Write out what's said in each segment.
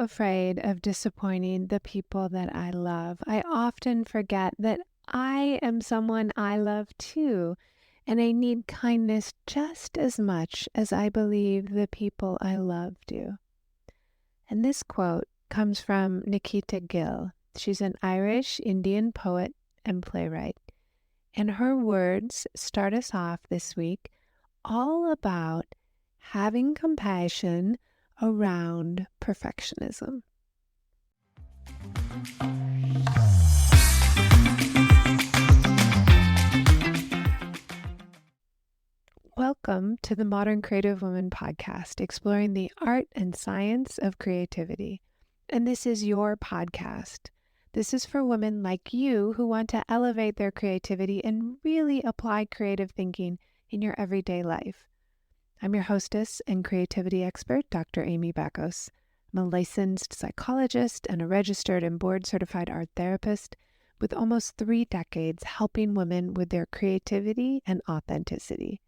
afraid of disappointing the people that I love. I often forget that I am someone I love too, and I need kindness just as much as I believe the people I love do. And this quote comes from Nikita Gill. She's an Irish Indian poet and playwright. And her words start us off this week all about having compassion around perfectionism. Welcome to the Modern Creative Woman podcast, exploring the art and science of creativity. And this is your podcast. This is for women like you who want to elevate their creativity and really apply creative thinking in your everyday life. I'm your hostess and creativity expert, Dr. Amy Bakos. I'm a licensed psychologist and a registered and board-certified art therapist with almost 3 decades helping women with their creativity and authenticity.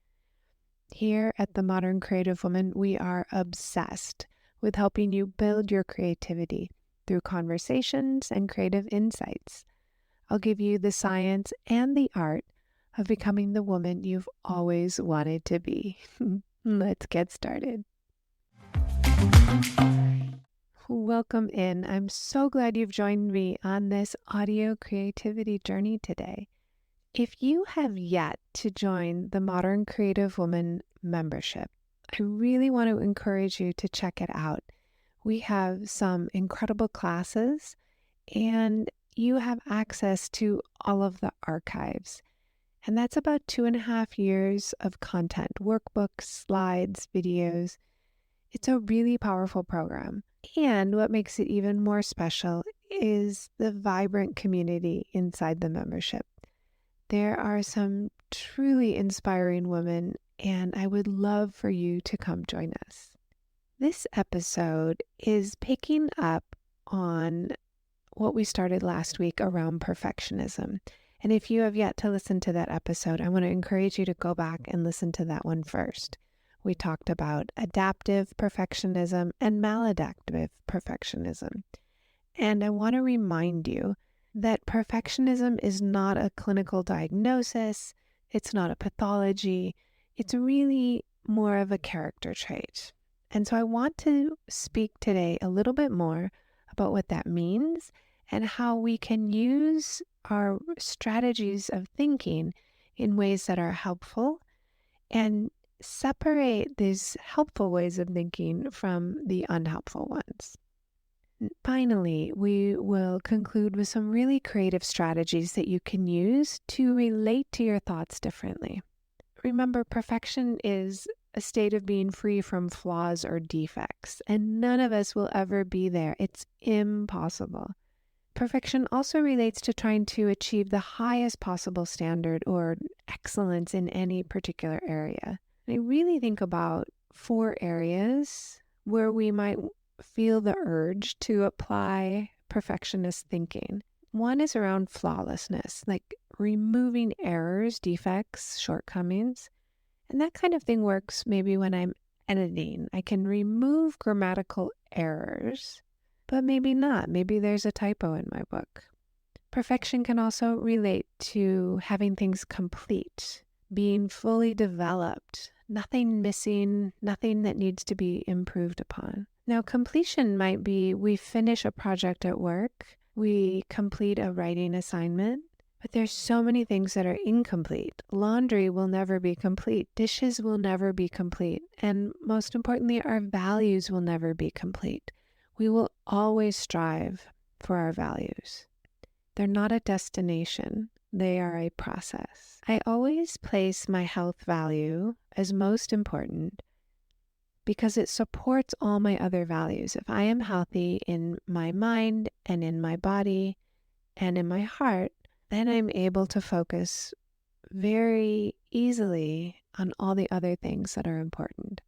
Here at the Modern Creative Woman, we are obsessed with helping you build your creativity through conversations and creative insights. I'll give you the science and the art of becoming the woman you've always wanted to be. Let's get started. Welcome in. I'm so glad you've joined me on this audio creativity journey today. If you have yet to join the Modern Creative Woman membership, I really want to encourage you to check it out. We have some incredible classes and you have access to all of the archives. And that's about 2.5 years of content, workbooks, slides, videos. It's a really powerful program. And what makes it even more special is the vibrant community inside the membership. There are some truly inspiring women, and I would love for you to come join us. This episode is picking up on what we started last week around perfectionism. And if you have yet to listen to that episode, I want to encourage you to go back and listen to that one first. We talked about adaptive perfectionism and maladaptive perfectionism. And I want to remind you that perfectionism is not a clinical diagnosis. It's not a pathology. It's really more of a character trait. And so I want to speak today a little bit more about what that means and how we can use our strategies of thinking in ways that are helpful and separate these helpful ways of thinking from the unhelpful ones. Finally, we will conclude with some really creative strategies that you can use to relate to your thoughts differently. Remember, perfection is a state of being free from flaws or defects, and none of us will ever be there. It's impossible. Perfection also relates to trying to achieve the highest possible standard or excellence in any particular area. And I really think about 4 areas where we might feel the urge to apply perfectionist thinking. One is around flawlessness, like removing errors, defects, shortcomings. And that kind of thing works maybe when I'm editing. I can remove grammatical errors, but maybe not. Maybe there's a typo in my book. Perfection can also relate to having things complete, being fully developed, nothing missing, nothing that needs to be improved upon. Now, completion might be we finish a project at work, we complete a writing assignment, but there's so many things that are incomplete. Laundry will never be complete. Dishes will never be complete. And most importantly, our values will never be complete. We will always strive for our values. They're not a destination. They are a process. I always place my health value as most important because it supports all my other values. If I am healthy in my mind and in my body and in my heart, then I'm able to focus very easily on all the other things that are important.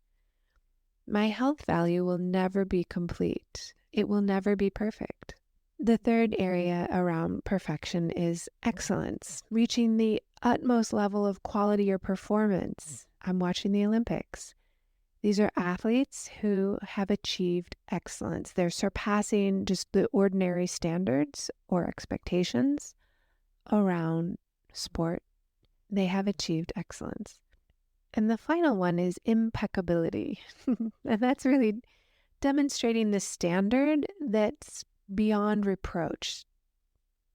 My health value will never be complete. It will never be perfect. The third area around perfection is excellence, reaching the utmost level of quality or performance. I'm watching the Olympics. These are athletes who have achieved excellence. They're surpassing just the ordinary standards or expectations around sport. They have achieved excellence. And the final one is impeccability. And that's really demonstrating the standard that's beyond reproach.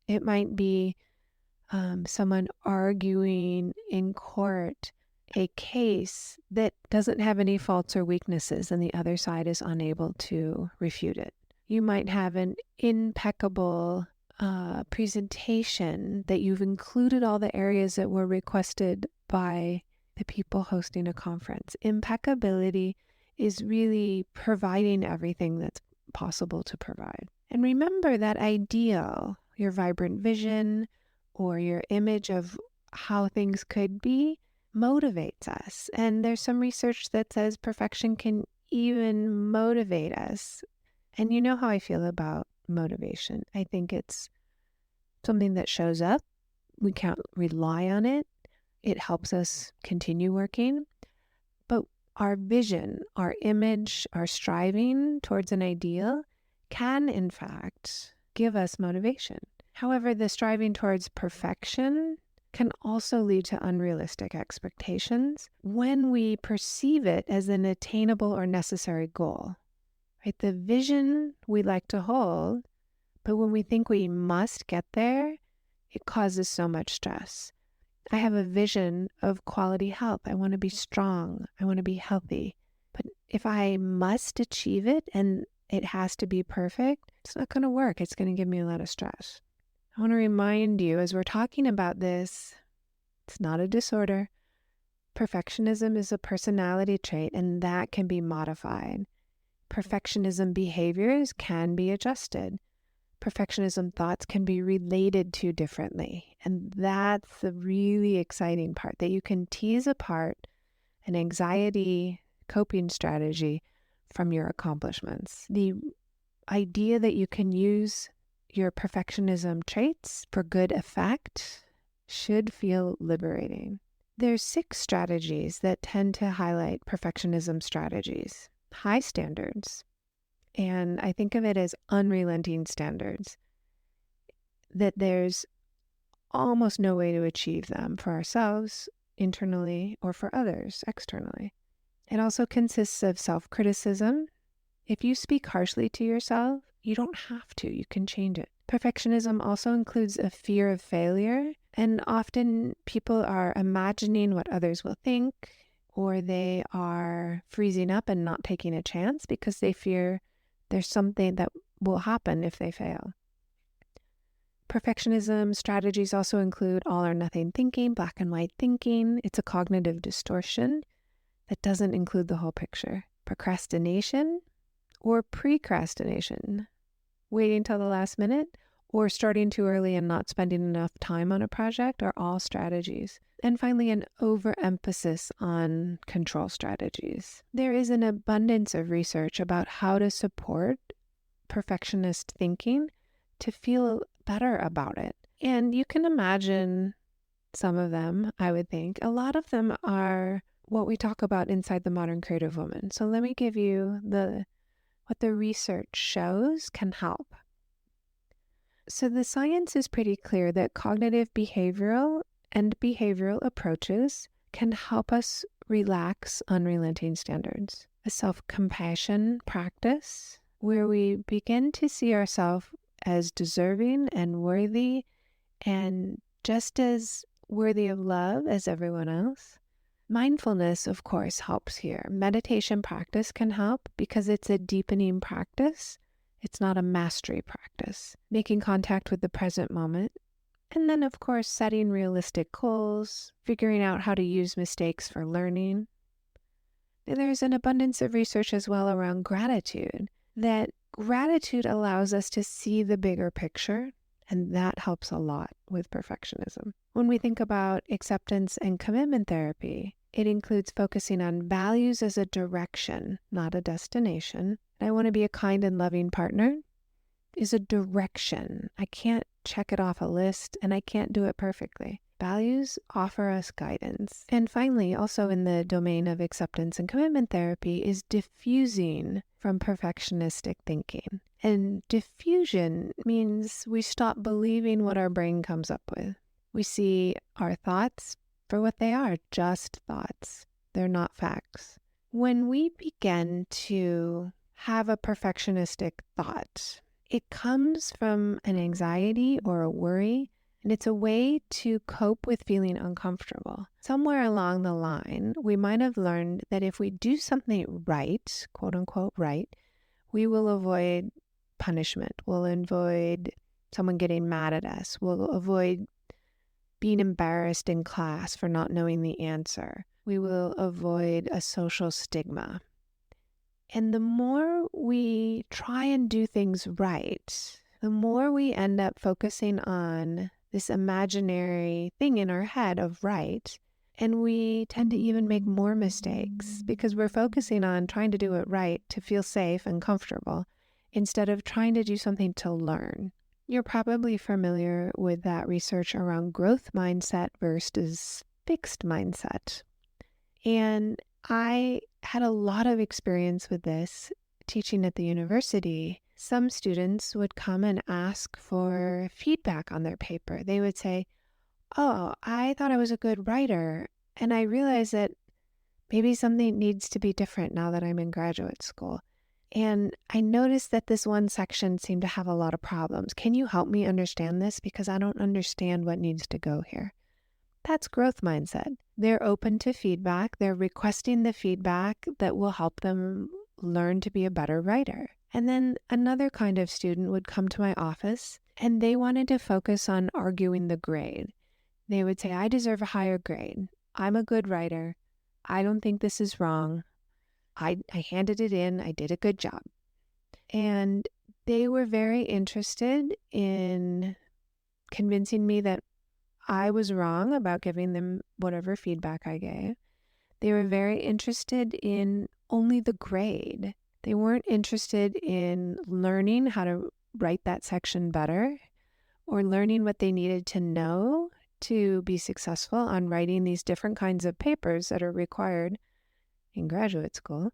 It might be someone arguing in court a case that doesn't have any faults or weaknesses and the other side is unable to refute it. You might have an impeccable presentation that you've included all the areas that were requested by the people hosting a conference. Impeccability is really providing everything that's possible to provide. And remember that ideal, your vibrant vision or your image of how things could be, motivates us. And there's some research that says perfection can even motivate us. And you know how I feel about motivation. I think it's something that shows up. We can't rely on it. It helps us continue working. But our vision, our image, our striving towards an ideal can, in fact, give us motivation. However, the striving towards perfection can also lead to unrealistic expectations when we perceive it as an attainable or necessary goal. Right? The vision we like to hold, but when we think we must get there, it causes so much stress. I have a vision of quality health. I want to be strong. I want to be healthy. But if I must achieve it and it has to be perfect, it's not going to work. It's going to give me a lot of stress. I want to remind you, as we're talking about this, it's not a disorder. Perfectionism is a personality trait, and that can be modified. Perfectionism behaviors can be adjusted. Perfectionism thoughts can be related to differently. And that's the really exciting part, that you can tease apart an anxiety coping strategy from your accomplishments. The idea that you can use your perfectionism traits for good effect should feel liberating. There's 6 strategies that tend to highlight perfectionism strategies. High standards, and I think of it as unrelenting standards, that there's almost no way to achieve them for ourselves internally or for others externally. It also consists of self-criticism. If you speak harshly to yourself, you don't have to. You can change it. Perfectionism also includes a fear of failure, and often people are imagining what others will think, or they are freezing up and not taking a chance because they fear there's something that will happen if they fail. Perfectionism strategies also include all or nothing thinking, black and white thinking. It's a cognitive distortion that doesn't include the whole picture. Procrastination or precrastination, waiting till the last minute, or starting too early and not spending enough time on a project are all strategies. And finally, an overemphasis on control strategies. There is an abundance of research about how to support perfectionist thinking to feel better about it. And you can imagine some of them, I would think. A lot of them are what we talk about inside the Modern Creative Woman. So let me give you what the research shows can help. So the science is pretty clear that cognitive behavioral and behavioral approaches can help us relax unrelenting standards. A self-compassion practice where we begin to see ourselves as deserving and worthy and just as worthy of love as everyone else. Mindfulness, of course, helps here. Meditation practice can help because it's a deepening practice. It's not a mastery practice. Making contact with the present moment. And then, of course, setting realistic goals, figuring out how to use mistakes for learning. There's an abundance of research as well around gratitude, that gratitude allows us to see the bigger picture, and that helps a lot with perfectionism. When we think about acceptance and commitment therapy, it includes focusing on values as a direction, not a destination. I want to be a kind and loving partner is a direction. I can't check it off a list and I can't do it perfectly. Values offer us guidance. And finally, also in the domain of acceptance and commitment therapy, is diffusing from perfectionistic thinking. And diffusion means we stop believing what our brain comes up with. We see our thoughts for what they are, just thoughts. They're not facts. When we begin to have a perfectionistic thought, it comes from an anxiety or a worry, and it's a way to cope with feeling uncomfortable. Somewhere along the line, we might have learned that if we do something right, quote unquote right, we will avoid punishment. We'll avoid someone getting mad at us. We'll avoid being embarrassed in class for not knowing the answer. We will avoid a social stigma. And the more we try and do things right, the more we end up focusing on this imaginary thing in our head of right. And we tend to even make more mistakes because we're focusing on trying to do it right to feel safe and comfortable instead of trying to do something to learn. You're probably familiar with that research around growth mindset versus fixed mindset. And I had a lot of experience with this teaching at the university. Some students would come and ask for feedback on their paper. They would say, "Oh, I thought I was a good writer, and I realized that maybe something needs to be different now that I'm in graduate school. And I noticed that this one section seemed to have a lot of problems. Can you help me understand this? Because I don't understand what needs to go here." That's growth mindset. They're open to feedback. They're requesting the feedback that will help them learn to be a better writer. And then another kind of student would come to my office and they wanted to focus on arguing the grade. They would say, "I deserve a higher grade. I'm a good writer. I don't think this is wrong. I handed it in. I did a good job." And they were very interested in convincing me that I was wrong about giving them whatever feedback I gave. They were very interested in only the grade. They weren't interested in learning how to write that section better or learning what they needed to know to be successful on writing these different kinds of papers that are required in graduate school.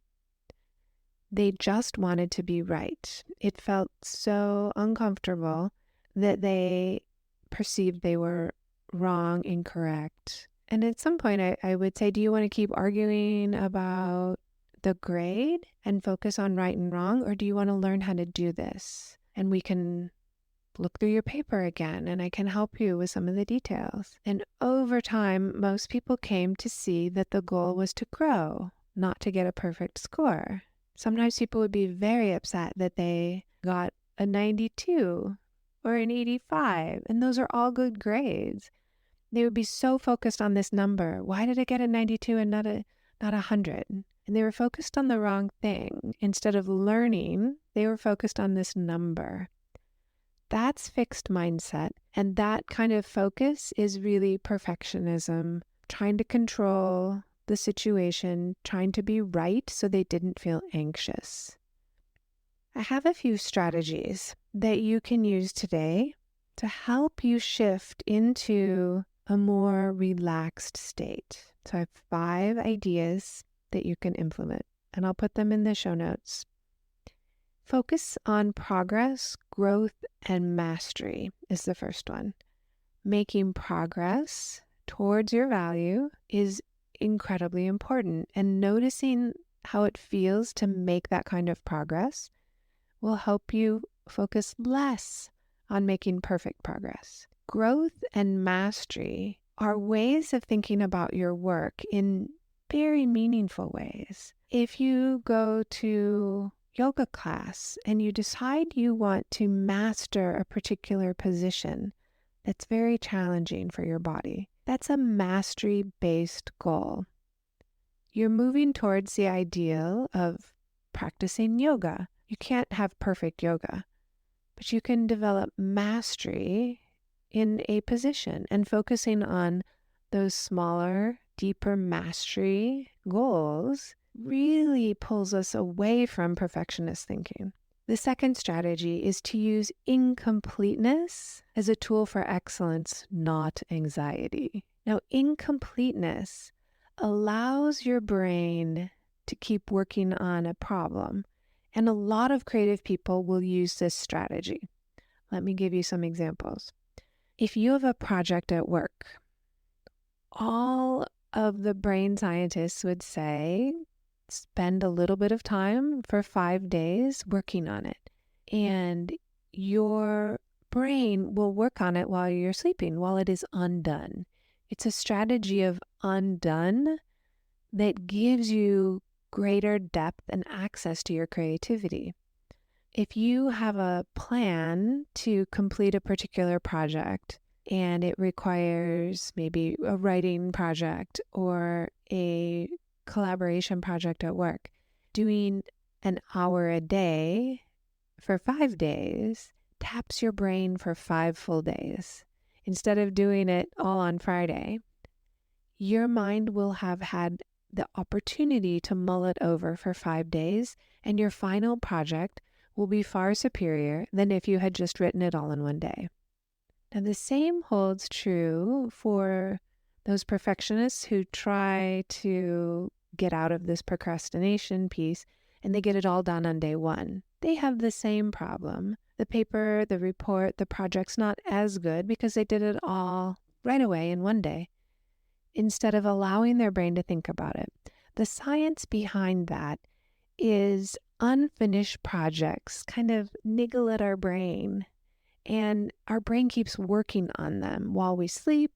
They just wanted to be right. It felt so uncomfortable that they perceived they were wrong, incorrect. And at some point I would say, do you want to keep arguing about the grade and focus on right and wrong? Or do you want to learn how to do this? And we can look through your paper again and I can help you with some of the details. And over time, most people came to see that the goal was to grow, not to get a perfect score. Sometimes people would be very upset that they got a 92 or an 85, and those are all good grades. They would be so focused on this number. Why did I get a 92 and not 100? And they were focused on the wrong thing. Instead of learning, they were focused on this number. That's fixed mindset. And that kind of focus is really perfectionism, trying to control the situation, trying to be right so they didn't feel anxious. I have a few strategies that you can use today to help you shift into a more relaxed state. So I have 5 ideas that you can implement, and I'll put them in the show notes. Focus on progress, growth, and mastery is the first one. Making progress towards your value is incredibly important, and noticing how it feels to make that kind of progress will help you focus less on making perfect progress. Growth and mastery are ways of thinking about your work in very meaningful ways. If you go to yoga class and you decide you want to master a particular position that's very challenging for your body, that's a mastery-based goal. You're moving towards the ideal of practicing yoga. You can't have perfect yoga, but you can develop mastery in a position, and focusing on those smaller, deeper mastery goals really pulls us away from perfectionist thinking. The second strategy is to use incompleteness as a tool for excellence, not anxiety. Now, incompleteness allows your brain to keep working on a problem, and a lot of creative people will use this strategy. Let me give you some examples. If you have a project at work, all of the brain scientists would say, spend a little bit of time for 5 days working on it. And your brain will work on it while you're sleeping, while it is undone. It's a strategy of undone that gives you greater depth and access to your creativity. If you have a plan to complete a particular project and it requires maybe a writing project or a collaboration project at work, doing an hour a day for 5 days taps your brain for 5 full days. Instead of doing it all on Friday, your mind will have had the opportunity to mull it over for 5 days, and your final project will be far superior than if you had just written it all in one day. Now, the same holds true for those perfectionists who try to get out of this procrastination piece and they get it all done on day one. They have the same problem. The paper, the report, the project's not as good because they did it all right away in one day, instead of allowing their brain to think about it. The science behind that is unfinished projects kind of niggle at our brain, and our brain keeps working on them while we sleep,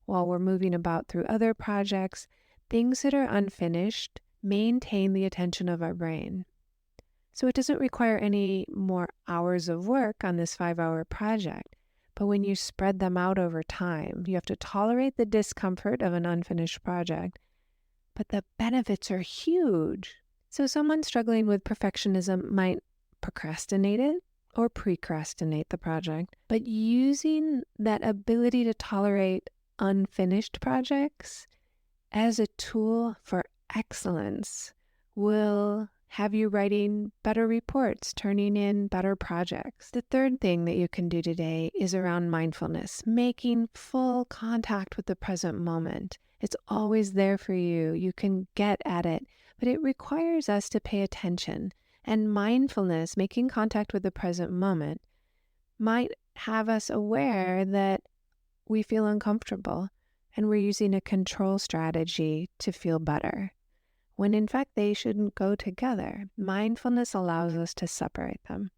while we're moving about through other projects. Things that are unfinished maintain the attention of our brain. So it doesn't require any more hours of work on this 5-hour project. But when you spread them out over time, you have to tolerate the discomfort of an unfinished project, but the benefits are huge. So someone struggling with perfectionism might procrastinate it or precrastinate the project, but using that ability to tolerate unfinished projects as a tool for excellence will have you writing better reports, turning in better projects. The third thing that you can do today is around mindfulness, making full contact with the present moment. It's always there for you. You can get at it, but it requires us to pay attention. And mindfulness, making contact with the present moment, might have us aware that we feel uncomfortable and we're using a control strategy to feel better, when in fact they shouldn't go together. Mindfulness allows us to separate them.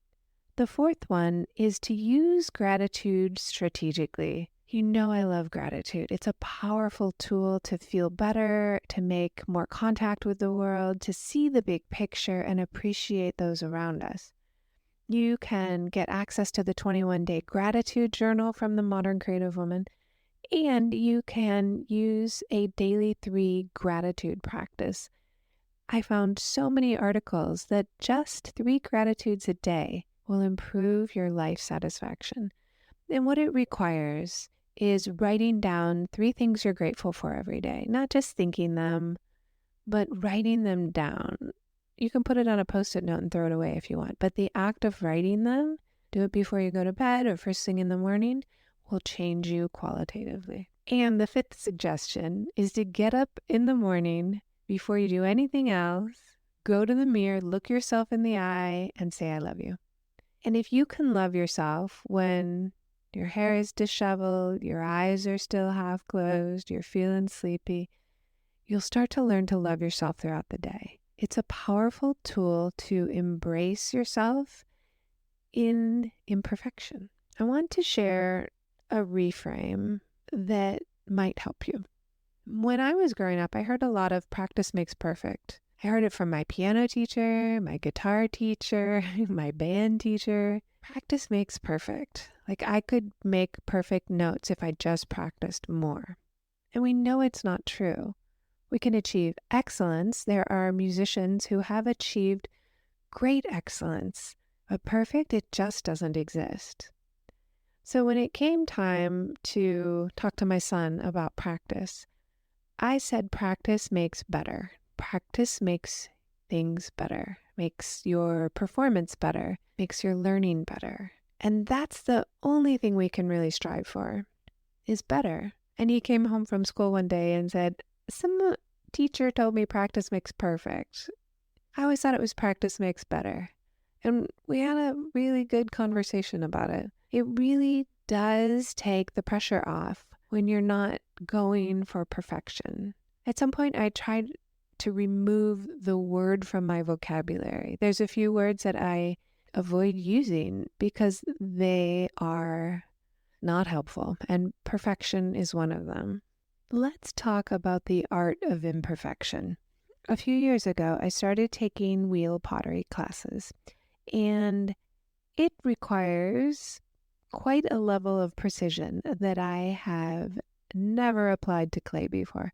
The fourth one is to use gratitude strategically. You know I love gratitude. It's a powerful tool to feel better, to make more contact with the world, to see the big picture and appreciate those around us. You can get access to the 21-day gratitude journal from the Modern Creative Woman, and you can use a daily 3 gratitude practice. I found so many articles that just 3 gratitudes a day will improve your life satisfaction. And what it requires is writing down 3 things you're grateful for every day, not just thinking them, but writing them down. You can put it on a Post-it note and throw it away if you want, but the act of writing them, do it before you go to bed or first thing in the morning, will change you qualitatively. And the 5th suggestion is to get up in the morning before you do anything else, go to the mirror, look yourself in the eye, and say, I love you. And if you can love yourself when your hair is disheveled, your eyes are still half closed, you're feeling sleepy, you'll start to learn to love yourself throughout the day. It's a powerful tool to embrace yourself in imperfection. I want to share a reframe that might help you. When I was growing up, I heard a lot of practice makes perfect. I heard it from my piano teacher, my guitar teacher, my band teacher. Practice makes perfect. Like I could make perfect notes if I just practiced more. And we know it's not true. We can achieve excellence. There are musicians who have achieved great excellence, but perfect, it just doesn't exist. So when it came time to talk to my son about practice, I said practice makes better. Practice makes things better. makes your performance better, makes your learning better. And that's the only thing we can really strive for, is better. And he came home from school one day and said, some teacher told me practice makes perfect. I always thought it was practice makes better. And we had a really good conversation about it. It really does take the pressure off when you're not going for perfection. At some point, I tried to remove the word from my vocabulary. There's a few words that I avoid using because they are not helpful, and perfection is one of them. Let's talk about the art of imperfection. A few years ago, I started taking wheel pottery classes, and it requires quite a level of precision that I have never applied to clay before.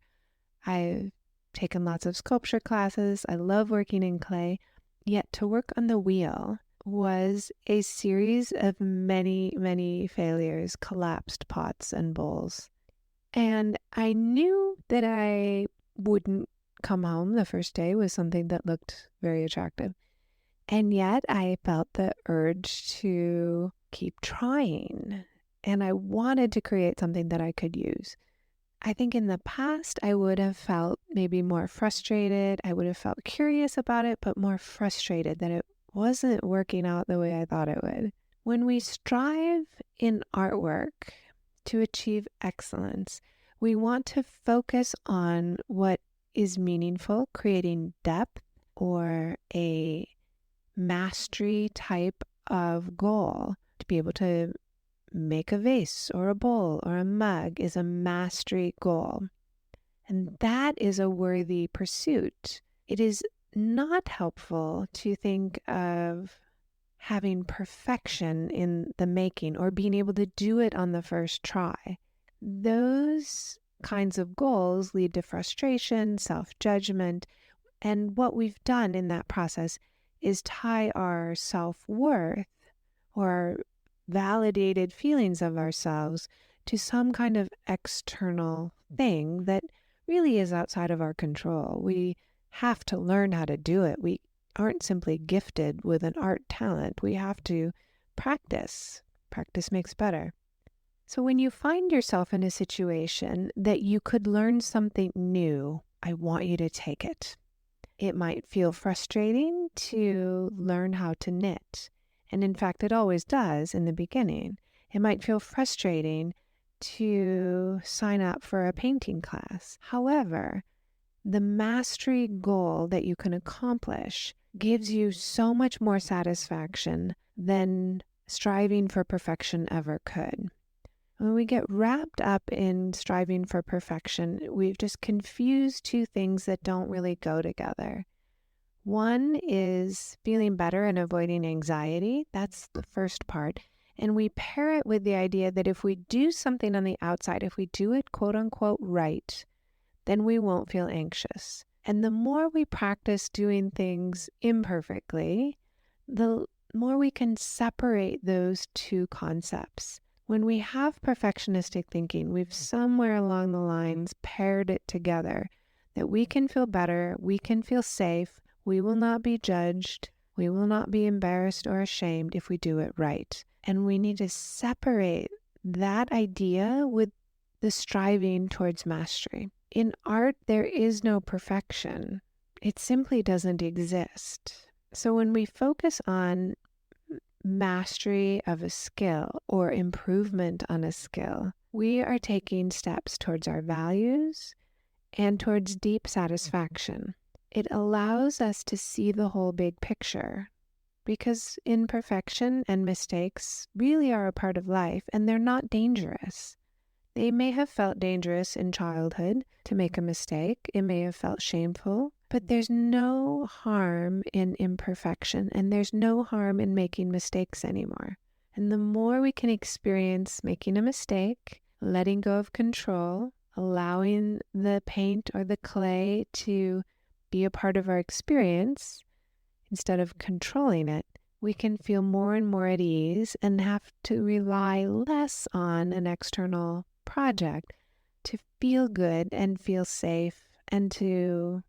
I've taken lots of sculpture classes. I love working in clay, yet to work on the wheel was a series of many, many failures, collapsed pots and bowls. And I knew that I wouldn't come home the first day with something that looked very attractive. And yet I felt the urge to keep trying. And I wanted to create something that I could use. I think in the past, I would have felt maybe more frustrated. I would have felt curious about it, but more frustrated that it wasn't working out the way I thought it would. When we strive in artwork to achieve excellence, we want to focus on what is meaningful, creating depth or a mastery type of goal. To be able to make a vase or a bowl or a mug is a mastery goal. And that is a worthy pursuit. It is not helpful to think of having perfection in the making or being able to do it on the first try. Those kinds of goals lead to frustration, self-judgment, and what we've done in that process is tie our self-worth or validated feelings of ourselves to some kind of external thing that really is outside of our control. We have to learn how to do it. We aren't simply gifted with an art talent. We have to practice. Practice makes better. So when you find yourself in a situation that you could learn something new, I want you to take it. It might feel frustrating to learn how to knit. And in fact, it always does in the beginning. It might feel frustrating to sign up for a painting class. However, the mastery goal that you can accomplish gives you so much more satisfaction than striving for perfection ever could. When we get wrapped up in striving for perfection, we've just confused two things that don't really go together. One is feeling better and avoiding anxiety. That's the first part. And we pair it with the idea that if we do something on the outside, if we do it quote unquote right, then we won't feel anxious. And the more we practice doing things imperfectly, the more we can separate those two concepts. When we have perfectionistic thinking, we've somewhere along the lines paired it together that we can feel better, we can feel safe, we will not be judged, we will not be embarrassed or ashamed if we do it right. And we need to separate that idea with the striving towards mastery. In art, there is no perfection. It simply doesn't exist. So when we focus on mastery of a skill or improvement on a skill, we are taking steps towards our values and towards deep satisfaction. It allows us to see the whole big picture because imperfection and mistakes really are a part of life and they're not dangerous. They may have felt dangerous in childhood to make a mistake. It may have felt shameful, but there's no harm in imperfection and there's no harm in making mistakes anymore. And the more we can experience making a mistake, letting go of control, allowing the paint or the clay to be a part of our experience instead of controlling it, we can feel more and more at ease and have to rely less on an external project to feel good and feel safe and to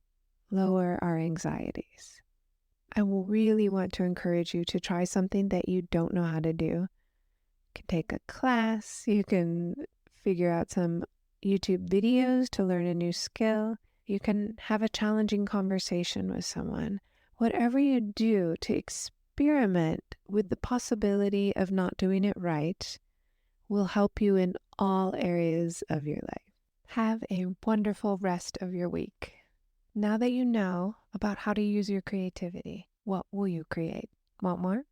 lower our anxieties. I will really want to encourage you to try something that you don't know how to do. You can take a class, you can figure out some YouTube videos to learn a new skill, you can have a challenging conversation with someone. Whatever you do to experiment with the possibility of not doing it right will help you in all areas of your life. Have a wonderful rest of your week. Now that you know about how to use your creativity, what will you create? Want more?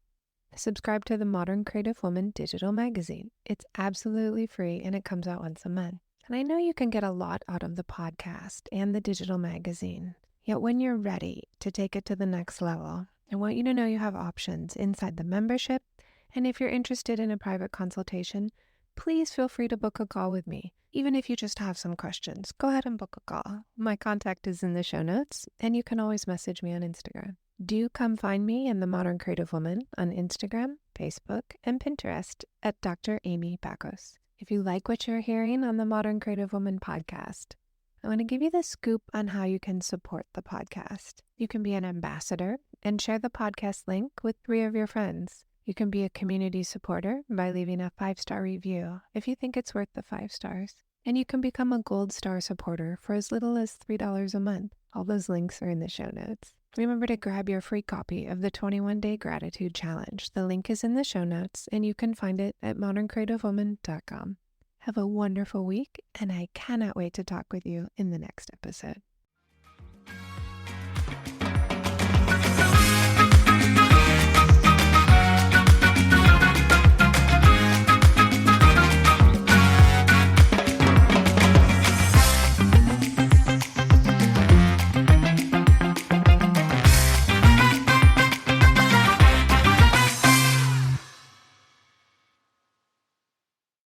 Subscribe to the Modern Creative Woman digital magazine. It's absolutely free and it comes out once a month. And I know you can get a lot out of the podcast and the digital magazine. Yet when you're ready to take it to the next level, I want you to know you have options inside the membership. And if you're interested in a private consultation, please feel free to book a call with me. Even if you just have some questions, go ahead and book a call. My contact is in the show notes, and you can always message me on Instagram. Do come find me in the Modern Creative Woman on Instagram, Facebook, and Pinterest at Dr. Amy Pacos. If you like what you're hearing on the Modern Creative Woman podcast, I want to give you the scoop on how you can support the podcast. You can be an ambassador and share the podcast link with 3 of your friends. You can be a community supporter by leaving a 5-star review if you think it's worth the 5 stars. And you can become a gold star supporter for as little as $3 a month. All those links are in the show notes. Remember to grab your free copy of the 21-Day Gratitude Challenge. The link is in the show notes, and you can find it at moderncreativewoman.com. Have a wonderful week, and I cannot wait to talk with you in the next episode.